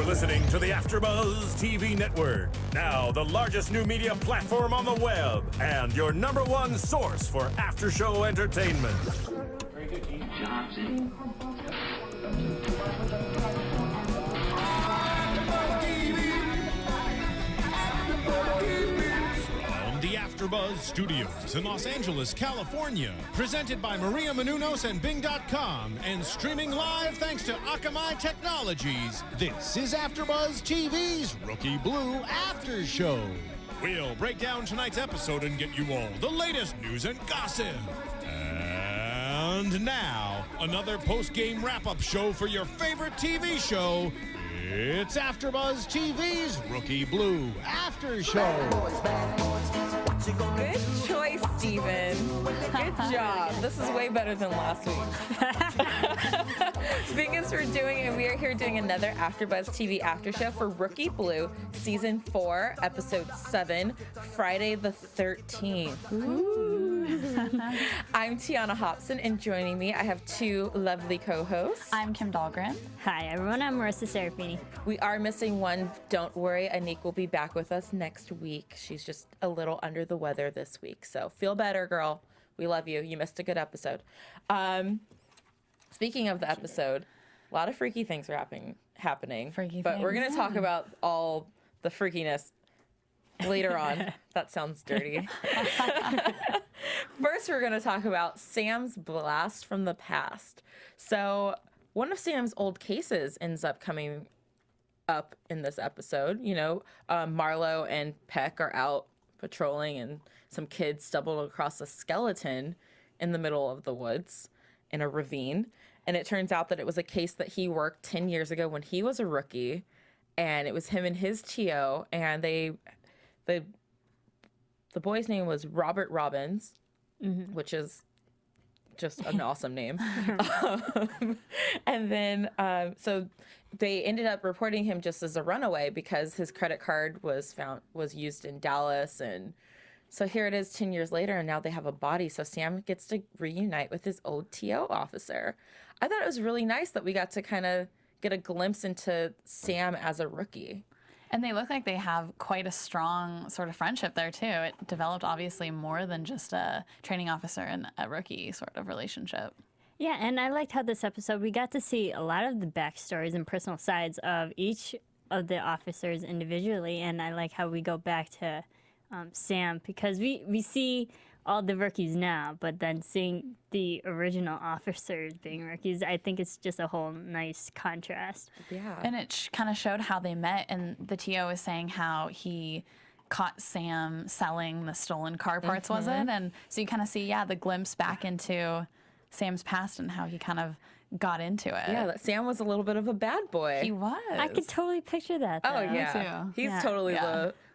You're listening to the AFTERBUZZ TV Network, now the largest new media platform on the web, and your #1 source for after-show entertainment. Very good, Hobson. From the AFTERBUZZ Studios in Los Angeles, California, presented by Maria Menounos and Bing.com, and streaming live thanks to Akamai Technologies, this is AFTERBUZZ TV's Rookie Blue After Show. We'll break down tonight's episode and get you all the latest news and gossip. And now, another post-game wrap-up show for your favorite TV show. It's AFTERBUZZ TV's Rookie Blue After Show. Good choice, Steven. Good job. This is way better than last week. Thanks for doing it. We are here doing another AFTERBUZZ TV After Show for Rookie Blue, Season 4, Episode 7, Friday the 13th. Ooh. I'm Tiona Hobson, and joining me, I have two lovely co-hosts. I'm Kim Dahlgren. Hi, everyone. I'm Marisa Serafini. We are missing one. Don't worry, Anik will be back with us next week. She's just a little under the weather this week, so feel better, girl. We love you. You missed a good episode. Speaking of the episode, a lot of freaky things are happening. But we're going to talk about all the freakiness later on. That sounds dirty. First, we're going to talk about Sam's blast from the past. So one of Sam's old cases ends up coming up in this episode. You know, Marlo and Peck are out patrolling, and some kids stumbled across a skeleton in the middle of the woods in a ravine. And it turns out that it was a case that he worked 10 years ago when he was a rookie. And it was him and his TO, and the boy's name was Robert Robbins, which is just an awesome name. And then, so they ended up reporting him just as a runaway because his credit card was used in Dallas. And so here it is 10 years later, and now they have a body. So Sam gets to reunite with his old TO officer. I thought it was really nice that we got to kind of get a glimpse into Sam as a rookie. And they look like they have quite a strong sort of friendship there, too. It developed, obviously, more than just a training officer and a rookie sort of relationship. Yeah, and I liked how this episode, we got to see a lot of the backstories and personal sides of each of the officers individually. And I like how we go back to Sam, because we see all the rookies now, but then seeing the original officers being rookies, I think it's just a whole nice contrast. Yeah. And it kind of showed how they met, and the TO was saying how he caught Sam selling the stolen car parts, was it? And so you kind of see, the glimpse back into Sam's past and how he kind of got into it. Yeah, that Sam was a little bit of a bad boy. He was. I could totally picture that, though. Oh, yeah. too. He's totally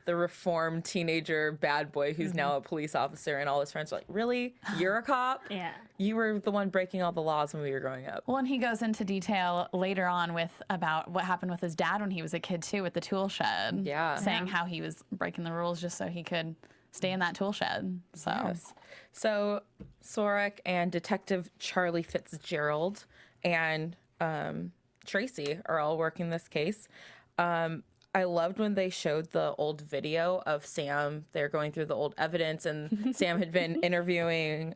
the reformed teenager bad boy who's now a police officer, and all his friends are like, really? You're a cop? Yeah. You were the one breaking all the laws when we were growing up. Well, and he goes into detail later on about what happened with his dad when he was a kid, too, with the tool shed. Yeah. Saying how he was breaking the rules just so he could stay in that tool shed. So, Yes. So Swarek and Detective Charlie Fitzgerald and Tracy are all working this case. I loved when they showed the old video of Sam. They're going through the old evidence, and Sam had been interviewing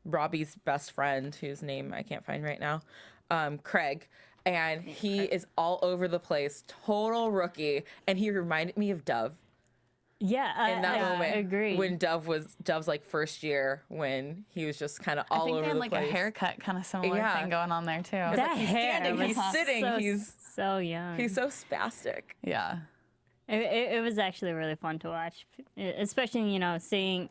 Robbie's best friend, whose name I can't find right now, Craig. And he is all over the place, total rookie. And he reminded me of Dove. Yeah, In that moment, I agree. when Dove's like first year, when he was just kind of all over the place. I think they had like a haircut kind of similar thing going on there too. That he's hair standing, was he's sitting, he's so young. He's so spastic. Yeah. It was actually really fun to watch, especially, seeing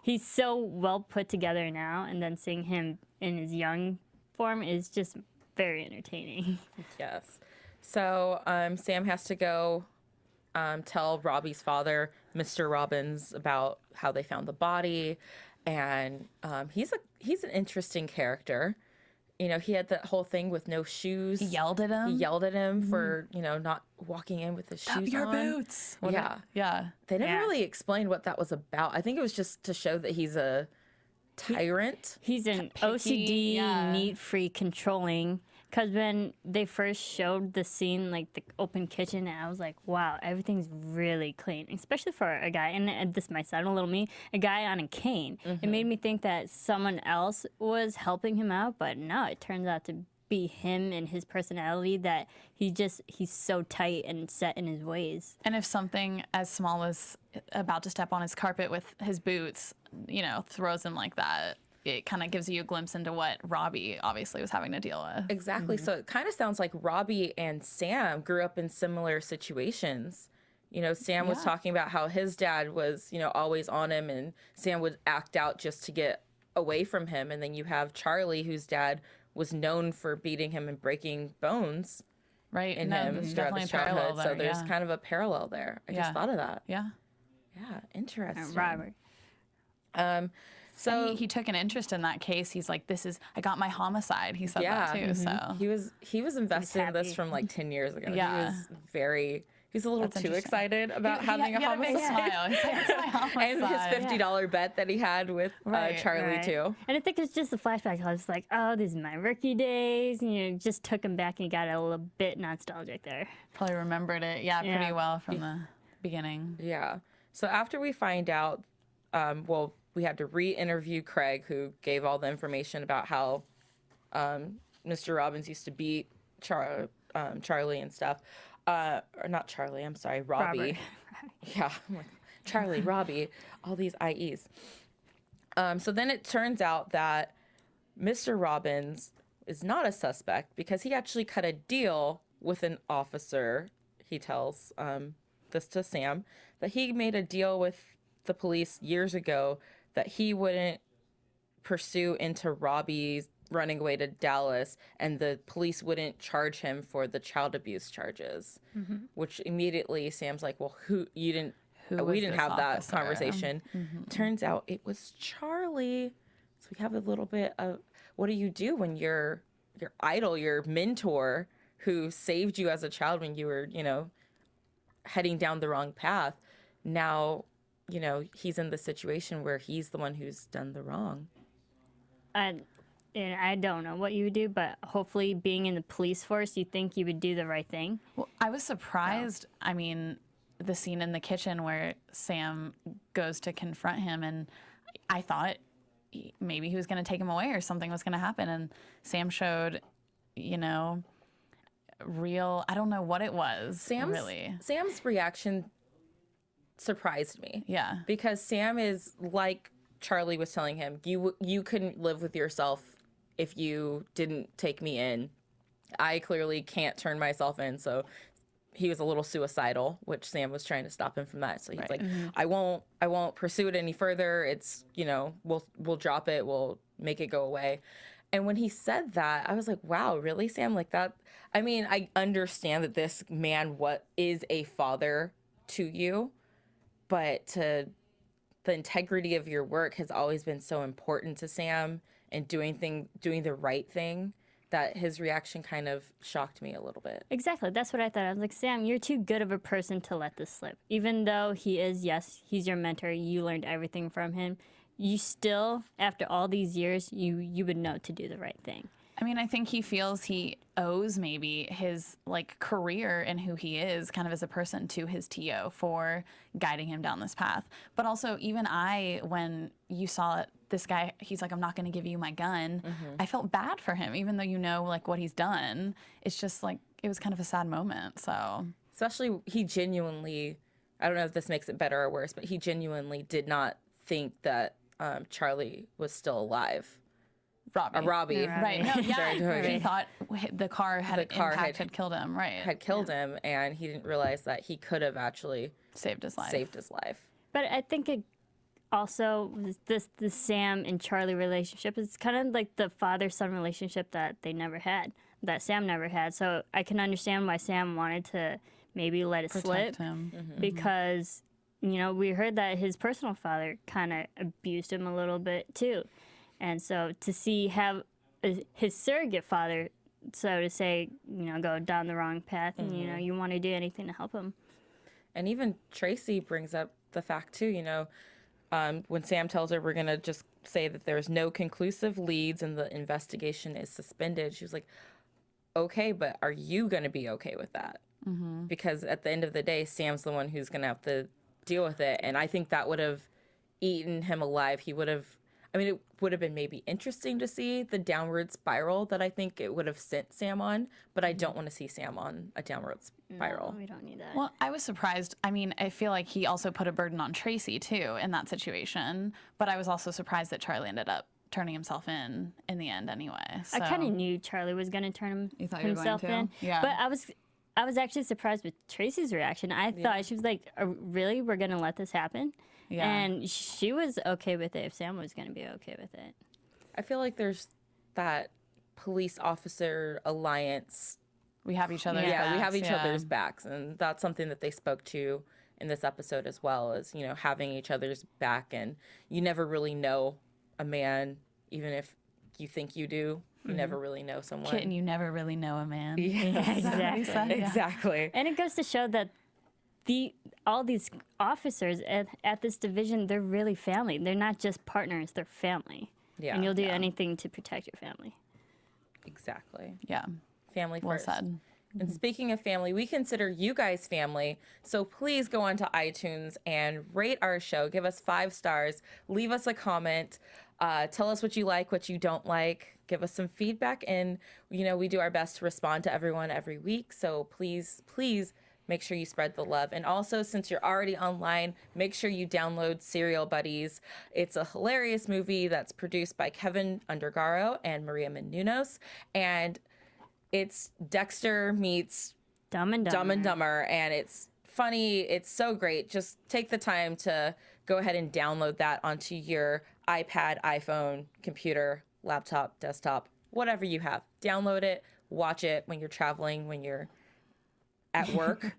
he's so well put together now, and then seeing him in his young form is just very entertaining. Yes. So Sam has to go tell Robbie's father, Mr. Robbins, about how they found the body, and he's an interesting character. You know, he had that whole thing with no shoes. He yelled at him. For, not walking in with his shoes your on. boots. Yeah. They never really explained what that was about. I think it was just to show that he's a tyrant. He's an picky, OCD, neat-free, controlling because when they first showed the scene, like the open kitchen, I was like, wow, everything's really clean, especially for a guy, and this might sound a little mean, a guy on a cane. It made me think that someone else was helping him out, but no, it turns out to be him and his personality, that he's so tight and set in his ways. And if something as small as about to step on his carpet with his boots, throws him like that, it kind of gives you a glimpse into what Robbie obviously was having to deal with. Exactly. So it kind of sounds like Robbie and Sam grew up in similar situations. Sam was talking about how his dad was, always on him, and Sam would act out just to get away from him. And then you have Charlie, whose dad was known for beating him and breaking bones Right. in No, him there's throughout definitely his a parallel childhood. there. So there's kind of a parallel there. I just thought of that. Yeah. Yeah, interesting. Robert. So He took an interest in that case. He's like, I got my homicide. He said that too. So he was invested in this happy. from like 10 years ago. Yeah. He's a little too interesting. excited about having a he had homicide. big smile. He's like, it's my homicide. And his $50 bet that he had with Charlie too. And I think it's just a flashback. I was like, oh, these are my rookie days. Just took him back and got a little bit nostalgic there. Probably remembered it, pretty well from the beginning. Yeah. So after we find out, we had to re-interview Craig, who gave all the information about how Mr. Robbins used to beat Charlie and stuff. Or not Charlie, I'm sorry, Robbie. Robert. Yeah, I'm like, Charlie, Robbie, all these IEs. So then it turns out that Mr. Robbins is not a suspect because he actually cut a deal with an officer. He tells this to Sam, that he made a deal with the police years ago that he wouldn't pursue into Robbie's running away to Dallas, and the police wouldn't charge him for the child abuse charges. Which immediately Sam's like, well, we didn't have that conversation. Turns out it was Charlie. So we have a little bit of, what do you do when your idol, your mentor, who saved you as a child when you were, heading down the wrong path, now, he's in the situation where he's the one who's done the wrong. And I don't know what you would do, but hopefully being in the police force, you think you would do the right thing. Well, I was surprised. I mean, the scene in the kitchen where Sam goes to confront him, and I thought maybe he was going to take him away or something was going to happen. And Sam showed, real, I don't know what it was. Sam's reaction surprised me. Yeah. Because Sam is like Charlie was telling him, you couldn't live with yourself if you didn't take me in. I clearly can't turn myself in. So he was a little suicidal, which Sam was trying to stop him from that. So he's like, I won't pursue it any further. It's, we'll drop it. We'll make it go away. And when he said that, I was like, wow, really, Sam? Like that? I mean, I understand that this man is a father to you, but the integrity of your work has always been so important to Sam, and doing the right thing, that his reaction kind of shocked me a little bit. Exactly. That's what I thought. I was like, Sam, you're too good of a person to let this slip. Even though he's your mentor, you learned everything from him, you still, after all these years, you would know to do the right thing. I mean, I think he feels he owes maybe his career and who he is kind of as a person to his TO for guiding him down this path. But also, even when you saw this guy, he's like, I'm not going to give you my gun. I felt bad for him, even though what he's done. It's just it was kind of a sad moment. So especially he genuinely, I don't know if this makes it better or worse, but he genuinely did not think that Charlie was still alive. Robbie. Right. No, yeah. He thought the car had killed him. Right. Had killed him, and he didn't realize that he could have actually saved his life. But I think it also was the Sam and Charlie relationship is kind of like the father-son relationship that they never had, that Sam never had. So I can understand why Sam wanted to maybe let it slip him. Because we heard that his personal father kind of abused him a little bit too. And so to have his surrogate father, so to say, go down the wrong path, and you want to do anything to help him. And even Tracy brings up the fact too, when Sam tells her, we're gonna just say that there's no conclusive leads and the investigation is suspended. She was like, okay, but are you going to be okay with that? Because at the end of the day, Sam's the one who's going to have to deal with it. And I think that would have eaten him alive. He would have, I mean, it would have been maybe interesting to see the downward spiral that I think it would have sent Sam on, but I don't want to see Sam on a downward spiral. No, we don't need that. Well, I was surprised. I mean, I feel like he also put a burden on Tracy, too, in that situation. But I was also surprised that Charlie ended up turning himself in the end anyway. So. I kind of knew Charlie was going to turn You thought you were himself going in. to? Yeah. But I was actually surprised with Tracy's reaction. I thought she was like, really? We're going to let this happen? Yeah. And she was okay with it if Sam was going to be okay with it. I feel like there's that police officer alliance. We have each other's Yeah, backs. we have each other's backs. And that's something that they spoke to in this episode as well, is, you know, having each other's back. And you never really know a man, even if you think you do. You never really know someone. Kitten, you never really know a man. Yeah, exactly. Yeah. Exactly. And it goes to show that all these officers at this division, they're really family. They're not just partners, they're family. Yeah. And you'll do anything to protect your family. Exactly. Yeah. Family Well first. said. And speaking of family, we consider you guys family. So please go onto iTunes and rate our show. Give us 5 stars. Leave us a comment. Tell us what you like, what you don't like. Give us some feedback. And, you know, we do our best to respond to everyone every week. So please, please make sure you spread the love. And also, since you're already online, make sure you download Serial Buddies. It's a hilarious movie that's produced by Kevin Undergaro and Maria Menounos. And it's Dexter meets Dumb and Dumber, and it's funny. It's so great. Just take the time to go ahead and download that onto your iPad, iPhone, computer, laptop, desktop, whatever you have. Download it, watch it when you're traveling, when you're at work.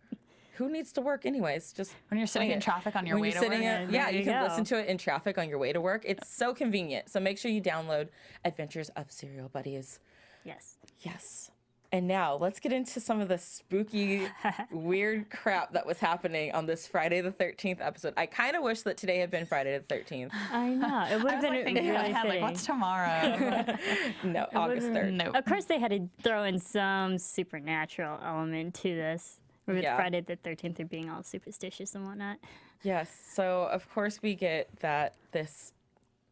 Who needs to work anyways? Just When you're sitting play in it. traffic on your When way you're to work. sitting in- yeah, There you you can go. listen to it in traffic on your way to work. It's so convenient. So make sure you download Adventures of Serial Buddies. Yes. Yes. And now let's get into some of the spooky, weird crap that was happening on this Friday the 13th episode. I kind of wish that today had been Friday the 13th. I know. It would I have was been like thinking in my really head, like, fitting. what's tomorrow? No, August 3rd. Nope. Of course, they had to throw in some supernatural element to this. With Yeah. Friday the 13th, they're being all superstitious and whatnot. Yes. So, of course, we get that this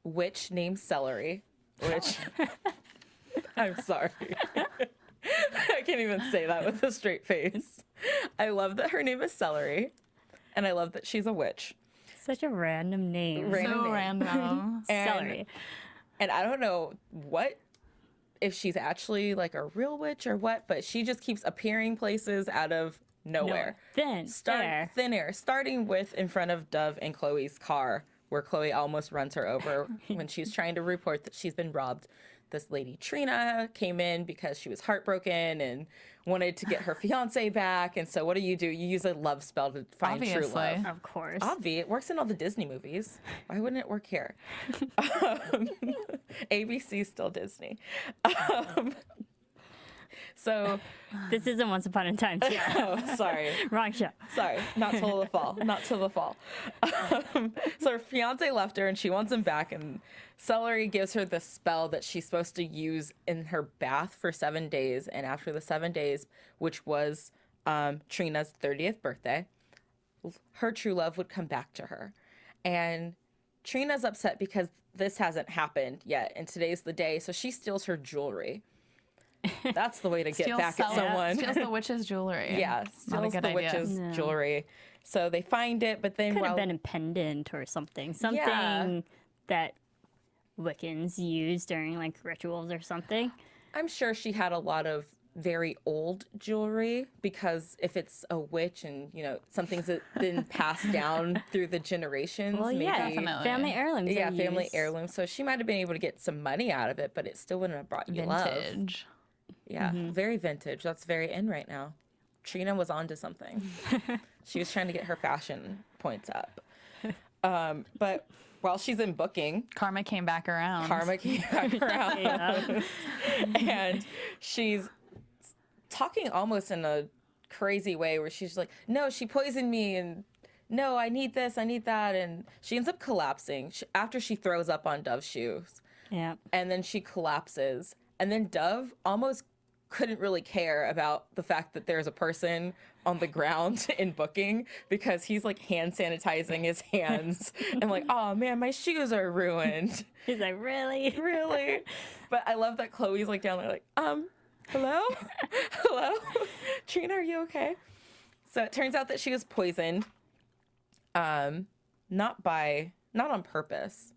witch named Celery, which I'm sorry. I can't even say that with a straight face. I love that her name is Celery, and I love that she's a witch. Such a random name. Random So name. random. Celery. And I don't know if she's actually like a real witch or what, but she just keeps appearing places out of nowhere. Thin air. Thin air, starting with in front of Dove and Chloe's car, where Chloe almost runs her over when she's trying to report that she's been robbed. This lady Trina came in because she was heartbroken and wanted to get her fiance back. And so what do? You use a love spell to find true Obviously. love. Of course. Obvi, it works in all the Disney movies. Why wouldn't it work here? ABC still Disney. So, This isn't Once Upon a Time. Too. oh, sorry. Wrong show. Sorry, not till the fall. Not till the fall. So her fiance left her and she wants him back. And Celery gives her the spell that she's supposed to use in her bath for 7 days. And after the 7 days, which was Trina's 30th birthday, her true love would come back to her. And Trina's upset because this hasn't happened yet. And today's the day. So she steals her jewelry. That's the way to get back at someone. Steals the witch's jewelry. Yeah, Not a steals good the idea. witch's No. jewelry. So they find it, but then Could while have been a pendant or something. Something Yeah. that Wiccans use during like rituals or something. I'm sure she had a lot of very old jewelry, because if it's a witch and something's been passed down through the generations, Well, maybe yeah, Definitely. family heirlooms. yeah, are family used. heirloom. So she might have been able to get some money out of it, but it still wouldn't have brought you love. Vintage. Yeah, very vintage. That's very in right now. Trina was onto something. She was trying to get her fashion points up. But while she's in booking, Karma came back around. Karma came back around. Yeah. And she's talking almost in a crazy way where she's like, no, she poisoned me, and no, I need this, I need that. And she ends up collapsing after she throws up on Dove's shoes. Yeah. And then she collapses. And then Dove almost couldn't really care about the fact that there's a person on the ground in booking because he's like hand sanitizing his hands and like, oh man, my shoes are ruined. He's like, really? Really? But I love that Chloe's like down there like, hello? Hello? Trina, are you okay? So it turns out that she was poisoned. Not on purpose.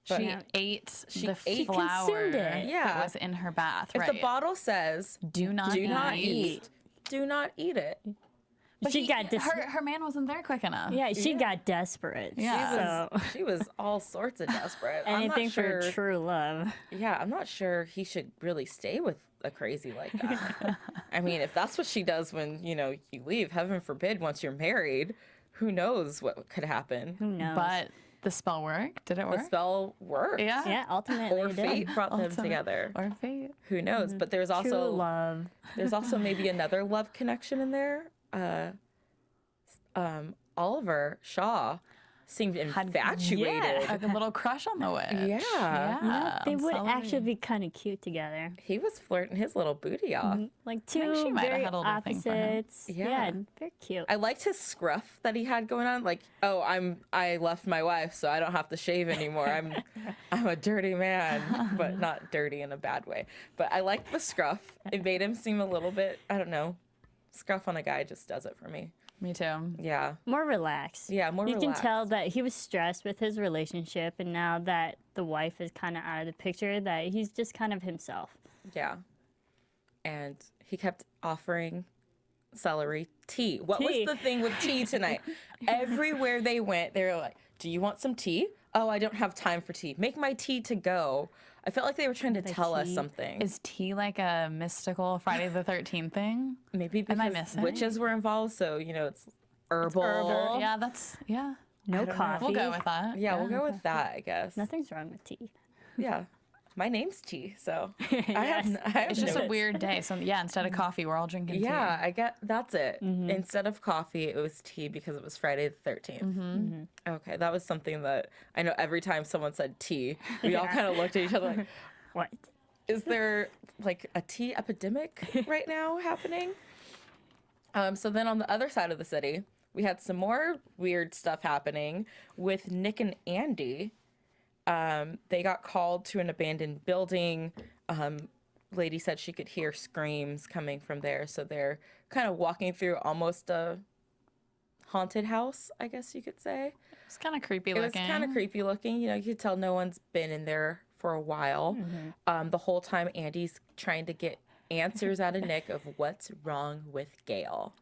But She ate the ate- flour consumed it. Yeah. that was in her bath. If right. the bottle says do not do not eat, do not eat it. But She got her man wasn't there quick enough. Yeah, she got desperate. Yeah. So She was all sorts of desperate. I'm not anything sure. for true love. Yeah, I'm not sure he should really stay with a crazy like that. I mean, if that's what she does when, you leave, heaven forbid, once you're married, who knows what could happen. Who knows? But the spell worked. Did it work? The spell worked. Yeah. yeah, ultimately Or it did. fate brought them Ultimate- together. Or fate. Who knows? But there's True also love. there's also maybe another love connection in there. Oliver Shaw seemed infatuated. Like a little crush on the witch. Yeah. Yeah. They would Sully. actually be kind of cute together. He was flirting his little booty off. Like think she two might have very had a little thing for him. opposites. Yeah. very cute. I liked his scruff that he had going on. Like, oh, I left my wife, so I don't have to shave anymore. I'm a dirty man, but not dirty in a bad way. But I liked the scruff. It made him seem a little bit, I don't know, scruff on a guy just does it for me. Me too. Yeah. More relaxed. Yeah, more You relaxed. can tell that he was stressed with his relationship, and now that the wife is kind of out of the picture, that he's just kind of himself. Yeah. And he kept offering celery tea. What Tea. was the thing with tea tonight? Everywhere they went, they were like, do you want some tea? Oh, I don't have time for tea. Make my tea to go. I felt like they were trying to tell us tea? something. Is tea like a mystical Friday the 13th thing? Maybe Am I because missing? witches were involved, so, it's herbal. Yeah, that's, yeah. No don't know. coffee. We'll go with that. Yeah, we'll go with that, I guess. Nothing's wrong with tea. Yeah. My name's Tea, so Yes. I have It's just no- a weird day. So, yeah, instead of coffee, we're all drinking tea. Yeah, I get that's it. Mm-hmm. Instead of coffee, it was tea because it was Friday the 13th. Mm-hmm. Okay, that was something that I know every time someone said tea, we all kind of looked at each other like, What? is there like a tea epidemic right now happening? So then on the other side of the city, we had some more weird stuff happening with Nick and Andy. They got called to an abandoned building. Lady said she could hear screams coming from there. So they're kind of walking through almost a haunted house, I guess you could say. It's kind of creepy It was looking. kind of creepy looking. You could tell no one's been in there for a while. The whole time Andy's trying to get answers out of Nick of what's wrong with Gail.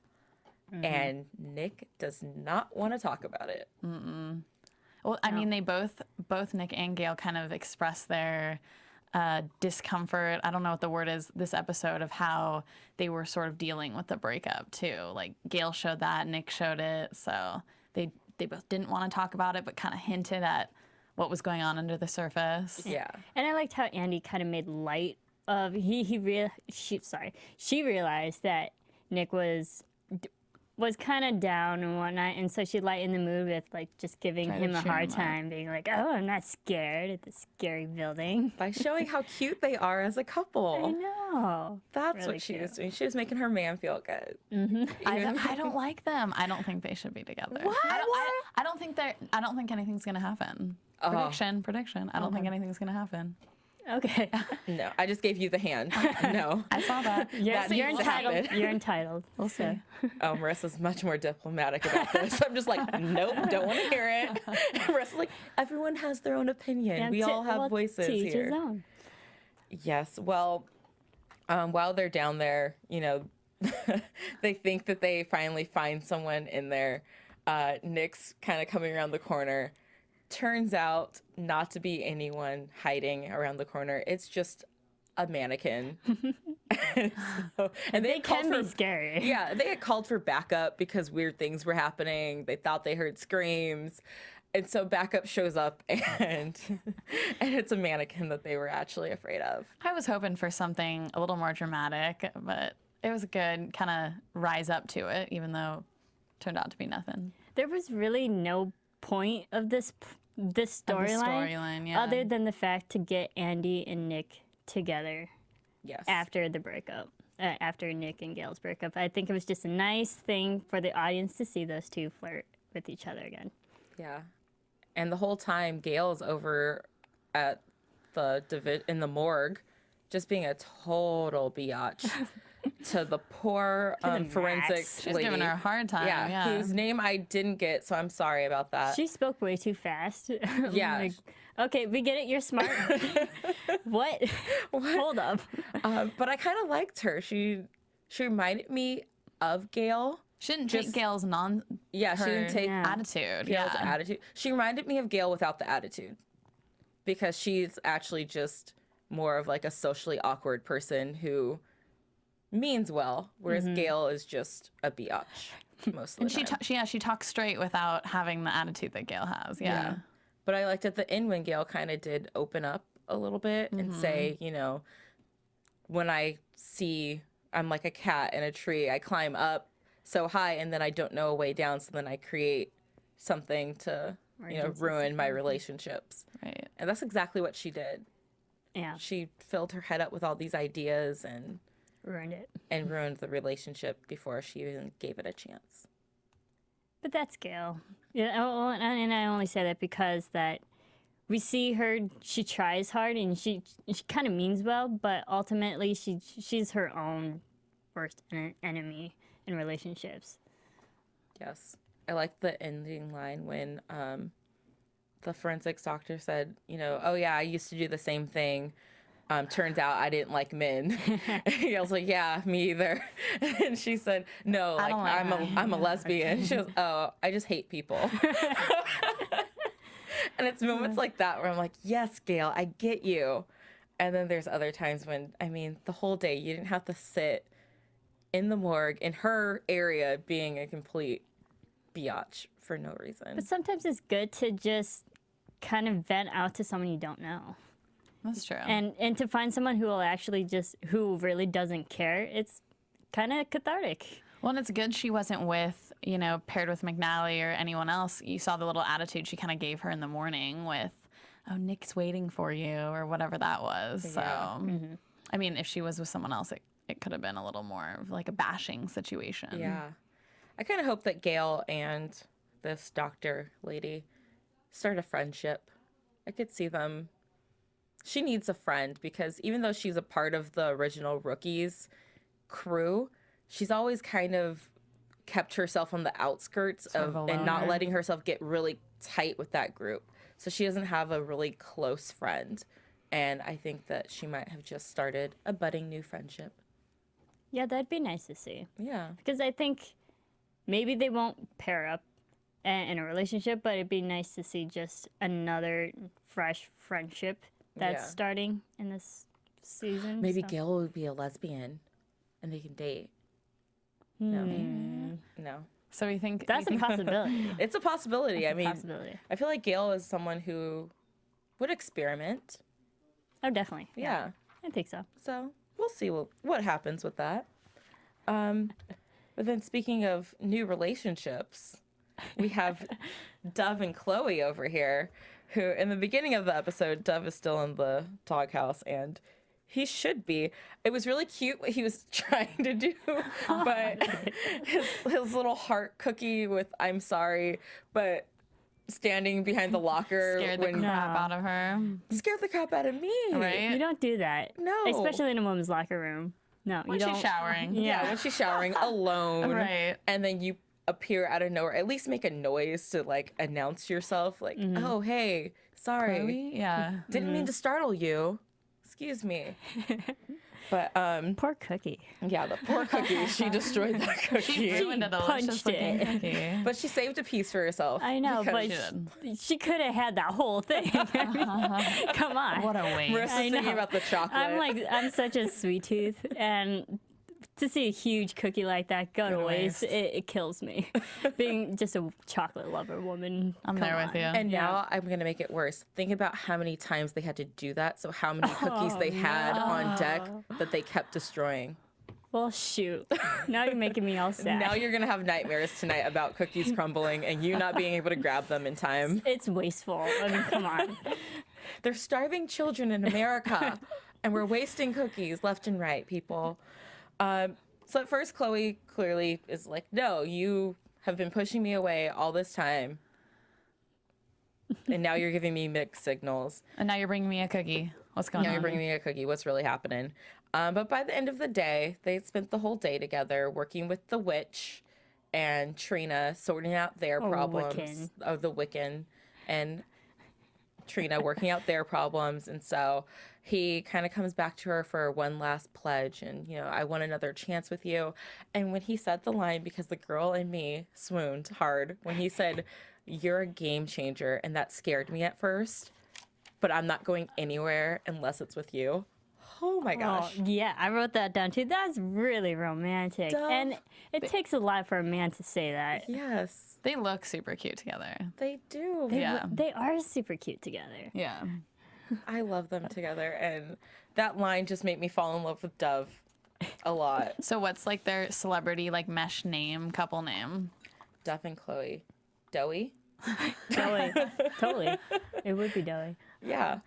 And Nick does not want to talk about it. Well, I mean, they both Nick and Gail kind of express their discomfort. I don't know what the word is this episode of how they were sort of dealing with the breakup too. Like Gail showed that, Nick showed it. So they both didn't want to talk about it, but kind of hinted at what was going on under the surface. Yeah. And I liked how Andy kind of made light of she realized that Nick was kind of down and whatnot, and so she lightened the mood with like just giving Try to him a cheer hard him up. time, being like, "Oh, I'm not scared at this scary building." By showing how cute they are as a couple. I know. That's Really what she cute. was doing. She was making her man feel good. I don't like them. I don't think they should be together. What? I don't think anything's gonna happen. Prediction. I don't think anything's gonna happen. Okay. No, I just gave you the hand. No. I saw that. That You're needs to entitled. happen. You're entitled. We'll see. Oh, Marissa's much more diplomatic about this. I'm just like, nope, don't want to hear it. And Marissa's like, everyone has their own opinion. Yeah, we all have well, voices to each his here. own. Yes. Well, while they're down there, they think that they finally find someone in there. Nick's kind of coming around the corner. Turns out not to be anyone hiding around the corner. It's just a mannequin. and They had called can be for- scary. Yeah, they had called for backup because weird things were happening. They thought they heard screams. And so backup shows up and it's a mannequin that they were actually afraid of. I was hoping for something a little more dramatic, but it was good. Kind of rise up to it, even though it turned out to be nothing. There was really no point of this storyline, yeah. other than the fact to get Andy and Nick together Yes. after the breakup. after Nick and Gail's breakup. I think it was just a nice thing for the audience to see those two flirt with each other again. Yeah. And the whole time, Gail's over at in the morgue, just being a total biatch to the poor forensics She's lady. giving her a hard time. Yeah. Whose name I didn't get, so I'm sorry about that. She spoke way too fast. I'm Yeah. like, okay, we get it. You're smart. What? Hold up. But I kind of liked her. She reminded me of Gail. She didn't take Gail's She didn't take attitude. Gail's attitude. She reminded me of Gail without the attitude, because she's actually just more of like a socially awkward person who means well, whereas Gail is just a biatch most of the time. She talks straight without having the attitude that Gail has. Yeah. But I liked at the end when Gail kind of did open up a little bit and say, you know, when I see I'm like a cat in a tree, I climb up so high and then I don't know a way down, so then I create something to, you know, ruin my relationships. Right. And that's exactly what she did. Yeah, She filled her head up with all these ideas and ruined it. ruined the relationship before she even gave it a chance. But that's Gail. Yeah, and I only say that because that we see her. She tries hard and she kind of means well, but ultimately she's her own worst enemy in relationships. Yes. I like the ending line when the forensics doctor said, you know, oh yeah, I used to do the same thing. Turns out I didn't like men. I was like, yeah, me either. And she said, no, like I'm a lesbian. She goes, oh, I just hate people. And it's moments like that where I'm like, yes, Gail, I get you. And then there's other times when, I mean, the whole day you didn't have to sit in the morgue in her area being a complete biatch for no reason. But sometimes it's good to just kind of vent out to someone you don't know. That's true. And to find someone who will actually who really doesn't care, it's kind of cathartic. Well, and it's good she wasn't paired with McNally or anyone else. You saw the little attitude she kind of gave her in the morning with, oh, Nick's waiting for you, or whatever that was. So, I mean, if she was with someone else, it could have been a little more of like a bashing situation. Yeah. I kind of hope that Gail and this doctor lady start a friendship. I could see them. She needs a friend, because even though she's a part of the original Rookies crew, she's always kind of kept herself on the outskirts and not letting herself get really tight with that group. So she doesn't have a really close friend. And I think that she might have just started a budding new friendship. Yeah, that'd be nice to see. Yeah. Because I think maybe they won't pair up in a relationship, but it'd be nice to see just another fresh friendship that's starting in this season. Maybe Gail would be a lesbian and they can date. No. No. So we think That's a possibility. It's a possibility. I mean, Possibility. I feel like Gail is someone who would experiment. Oh, definitely. Yeah. I think so. So we'll see what happens with that. But then speaking of new relationships, we have Dove and Chloe over here, who in the beginning of the episode, Dove is still in the doghouse, and he should be. It was really cute what he was trying to do, but his little heart cookie with "I'm sorry," but standing behind the locker scared the crap out of her. scared the crap out of me. Right? You don't do that. No. Especially in a woman's locker room. No, When you don't. she's showering. Yeah, when she's showering alone. Right. And then you appear out of nowhere. At least make a noise to like announce yourself. Like, oh, hey, sorry. Chloe? Yeah. Didn't mean to startle you. Excuse me. But Poor Cookie. yeah, the poor cookie. She destroyed that cookie. Ruined a delicious punched looking it. cookie. But she saved a piece for herself. I know, because but she could have had that whole thing. I mean, come on. What a waste. Marissa's I thinking know. about the chocolate. I'm such a sweet tooth, and to see a huge cookie like that go to waste, it kills me. Being just a chocolate lover woman. I'm there with you. And now I'm going to make it worse. Think about how many times they had to do that. So how many cookies they had on deck that they kept destroying. Well, shoot. Now you're making me all sad. Now you're going to have nightmares tonight about cookies crumbling and you not being able to grab them in time. It's wasteful. I mean, come on. They're starving children in America and we're wasting cookies left and right, people. So at first, Chloe clearly is like, no, you have been pushing me away all this time. And now you're giving me mixed signals. And now you're bringing me a cookie. What's going Now on? you're bringing me a cookie. What's really happening? But by the end of the day, they spent the whole day together working with the witch and Trina, sorting out their problems. Wiccan. Of the Wiccan. And Trina working out their problems. And so he kind of comes back to her for one last pledge. And, I want another chance with you. And when he said the line, because the girl in me swooned hard, when he said, you're a game changer. And that scared me at first. But I'm not going anywhere unless it's with you. Oh my gosh. Oh, yeah, I wrote that down too. That's really romantic. Dove. And it takes a lot for a man to say that. Yes, They look super cute together. they do. Yeah. They are super cute together. Yeah. I love them together. And that line just made me fall in love with Dove a lot. So what's like their celebrity like mesh name, couple name? Dove and Chloe. Doughy? Doughy. Totally. It would be Doughy. Yeah.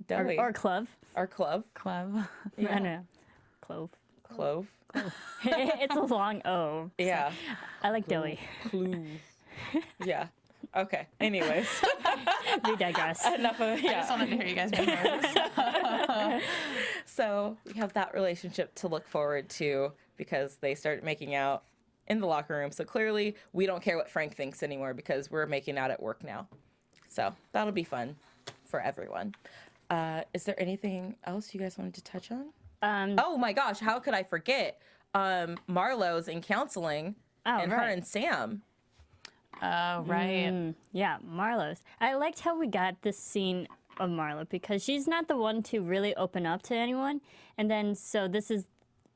Doughy. Or Clove. Our club. Club. I don't know. Clove. Clove. It's a long O. Yeah. I like Doughy. Clove. Yeah. Okay. Anyways. We digress. Enough of I just wanted to hear you guys be nervous. So we have that relationship to look forward to because they start making out in the locker room. So clearly we don't care what Frank thinks anymore because we're making out at work now. So that'll be fun for everyone. Is there anything else you guys wanted to touch on? Oh my gosh, how could I forget? Marlo's in counseling and her right. and Sam. Oh, right. Yeah, Marlo's. I liked how we got this scene of Marlo because she's not the one to really open up to anyone. And then, so this is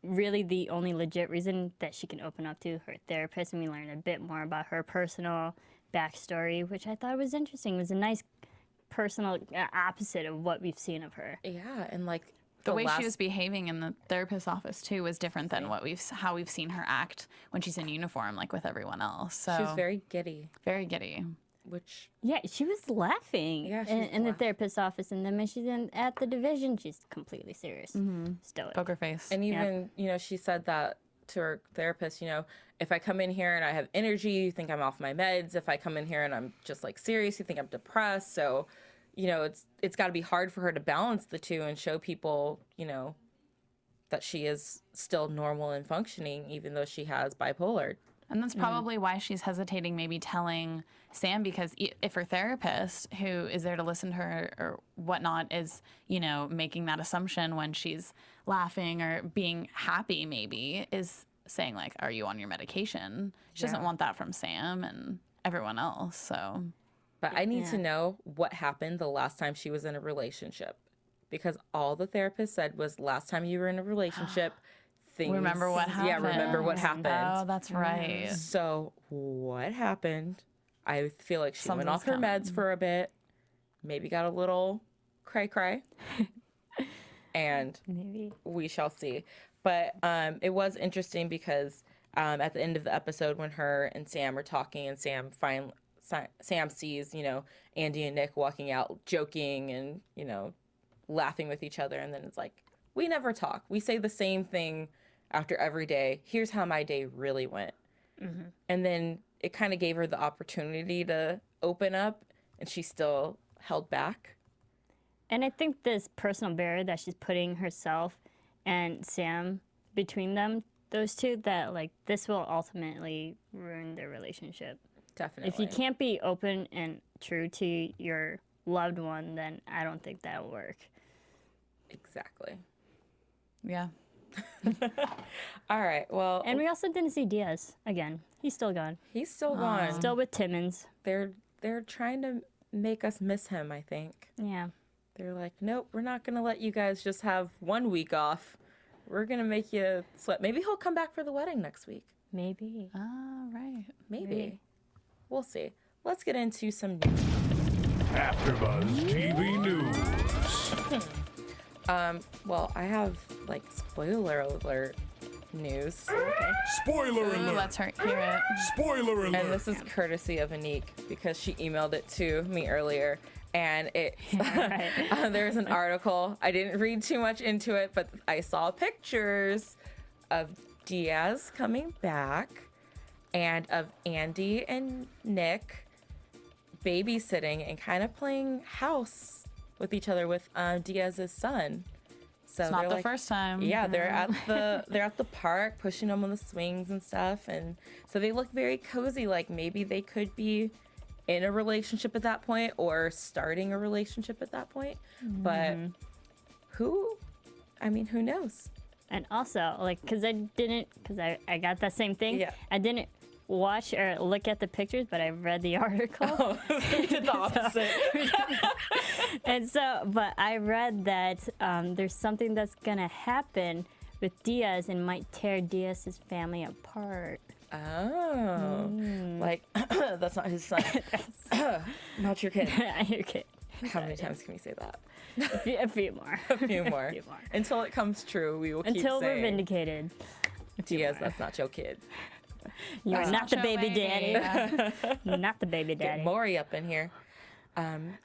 really the only legit reason that she can open up to her therapist. And we learned a bit more about her personal backstory, which I thought was interesting. It was a nice personal opposite of what we've seen of her. Yeah, and like The way she was behaving in the therapist's office too was different than how we've seen her act when she's in uniform, like with everyone else. So she was very giddy, very giddy. which Yeah, she was laughing Yeah, she in, was in the laughing. therapist's office, and then when she's at the division, she's completely serious. Stoic. Poker face. and even she said that to her therapist. If I come in here and I have energy, you think I'm off my meds. If I come in here and I'm just like serious, you think I'm depressed. So, it's got to be hard for her to balance the two and show people, that she is still normal and functioning, even though she has bipolar. And that's probably why she's hesitating maybe telling Sam, because if her therapist, who is there to listen to her or whatnot, is, making that assumption when she's laughing or being happy maybe, is saying like, are you on your medication? She doesn't want that from Sam and everyone else, so... But I need to know what happened the last time she was in a relationship. Because all the therapist said was last time you were in a relationship, things... Remember what happened. Yeah, remember what happened. Oh, that's right. So what happened? I feel like she went Something's off her coming. meds for a bit, maybe got a little cray-cray, and Maybe. we shall see. But it was interesting because at the end of the episode when her and Sam are talking and Sam sees, Andy and Nick walking out joking and, laughing with each other. And then it's like, we never talk. We say the same thing after every day. Here's how my day really went. Mm-hmm. And then it kind of gave her the opportunity to open up, and she still held back. And I think this personal barrier that she's putting herself and Sam between them, those two, that like this will ultimately ruin their relationship. Definitely. If you can't be open and true to your loved one, then I don't think that'll work. Exactly. Yeah. All right. Well, And we also didn't see Diaz again. He's still gone. he's still gone. Still with Timmons. They're trying to make us miss him, I think. Yeah. They're like, nope, we're not going to let you guys just have 1 week off. We're going to make you sweat. Maybe he'll come back for the wedding next week. Maybe. All right. Maybe. We'll see. Let's get into some news. AfterBuzz TV News. Well, I have like spoiler alert news. Spoiler Ooh, alert. let's hear it. Spoiler alert. And this is courtesy of Anik because she emailed it to me earlier. And there's an article. I didn't read too much into it, but I saw pictures of Diaz coming back and of Andy and Nick babysitting and kind of playing house with each other with Diaz's son. So It's not they're the like, first time. yeah, they're at the park pushing them on the swings and stuff, and so they look very cozy. Like maybe they could be in a relationship at that point or starting a relationship at that point. But who knows? And also, like, because I got that same thing. Yeah. I didn't watch or look at the pictures, but I read the article. Oh, they did the opposite. And so, but I read that there's something that's gonna happen with Diaz and might tear Diaz's family apart. Oh, like that's not his son. Not your kid. Your kid. How many times can we say that? A few more. A few more. A few more. Until it comes true, we will keep Until we're saying, vindicated. Diaz, that's not your kid. You're not the your baby baby. daddy. You're not the baby Get daddy. Maury up in here.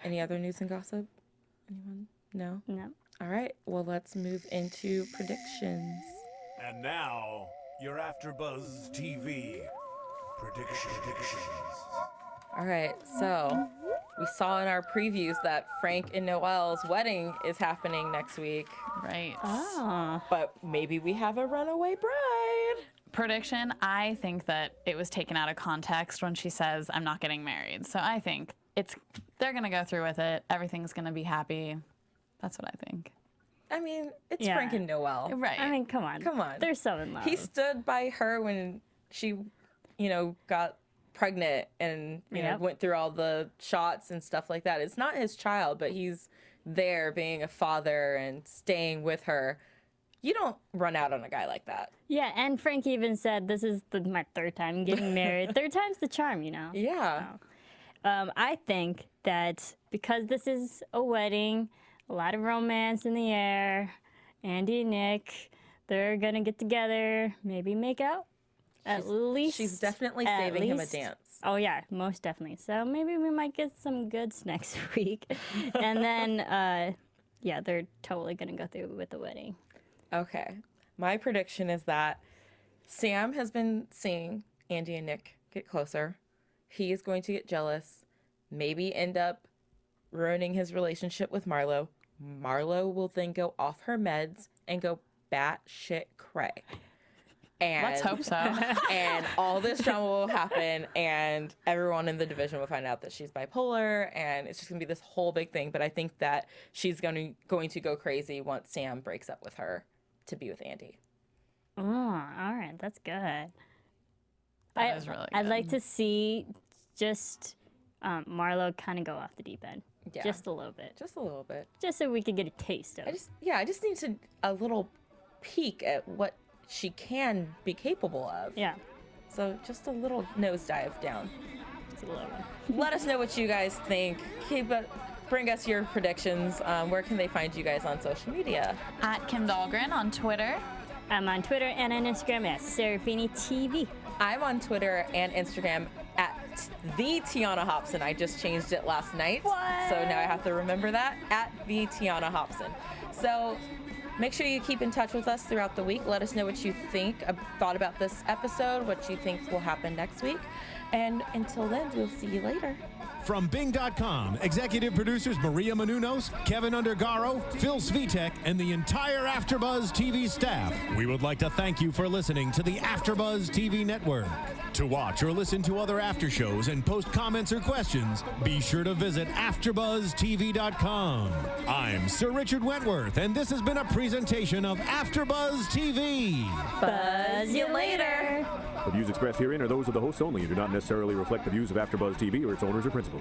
Any other news and gossip? Anyone? No? No. All right. Well, let's move into predictions. And now, your AfterBuzz TV predictions. All right. So we saw in our previews that Frank and Noelle's wedding is happening next week, Right. Oh. but maybe we have a runaway bride. Prediction, I think that it was taken out of context when she says, I'm not getting married. So I think they're going to go through with it. Everything's going to be happy. That's what I think. I mean, it's Yeah. Frank and Noelle. Right. I mean, come on. Come on. They're so in love. He stood by her when she, got pregnant and, Yep. went through all the shots and stuff like that. It's not his child, but he's there being a father and staying with her. You don't run out on a guy like that. Yeah, and Frank even said, this is my third time getting married. Third time's the charm, Yeah. I think that because this is a wedding, a lot of romance in the air, Andy and Nick, they're going to get together, maybe make out. At least. She's definitely at saving him a least. dance. Oh, yeah, most definitely. So maybe we might get some goods next week. And then, they're totally going to go through with the wedding. Okay. My prediction is that Sam has been seeing Andy and Nick get closer. He is going to get jealous, maybe end up ruining his relationship with Marlo. Marlo will then go off her meds and go batshit cray. And, Let's hope so. And all this drama will happen, and everyone in the division will find out that she's bipolar, and it's just going to be this whole big thing. But I think that she's going to go crazy once Sam breaks up with her to be with Andy. Oh, all right. That's good. That is really I'd good. like to see just Marlo kind of go off the deep end. Yeah. Just a little bit. Just a little bit. Just so we could get a taste of it. I just need a little peek at what she can be capable of. Yeah. So just a little nosedive down. Just a little one. Let us know what you guys think. Bring us your predictions. Where can they find you guys on social media? At Kim Dahlgren on Twitter. I'm on Twitter and on Instagram at Serafini TV. I'm on Twitter and Instagram at the Tiona Hobson. I just changed it last night. What? So now I have to remember that, at the Tiona Hobson. So make sure you keep in touch with us throughout the week. Let us know what you thought about this episode, what you think will happen next week. And until then, we'll see you later. From Bing.com, executive producers Maria Menounos, Kevin Undergaro, Phil Svitek, and the entire AfterBuzz TV staff, we would like to thank you for listening to the AfterBuzz TV network. To watch or listen to other after shows and post comments or questions, be sure to visit AfterBuzzTV.com. I'm Sir Richard Wentworth, and this has been a presentation of AfterBuzz TV. Buzz you later. The views expressed herein are those of the hosts only and do not necessarily reflect the views of AfterBuzz TV or its owners or principals.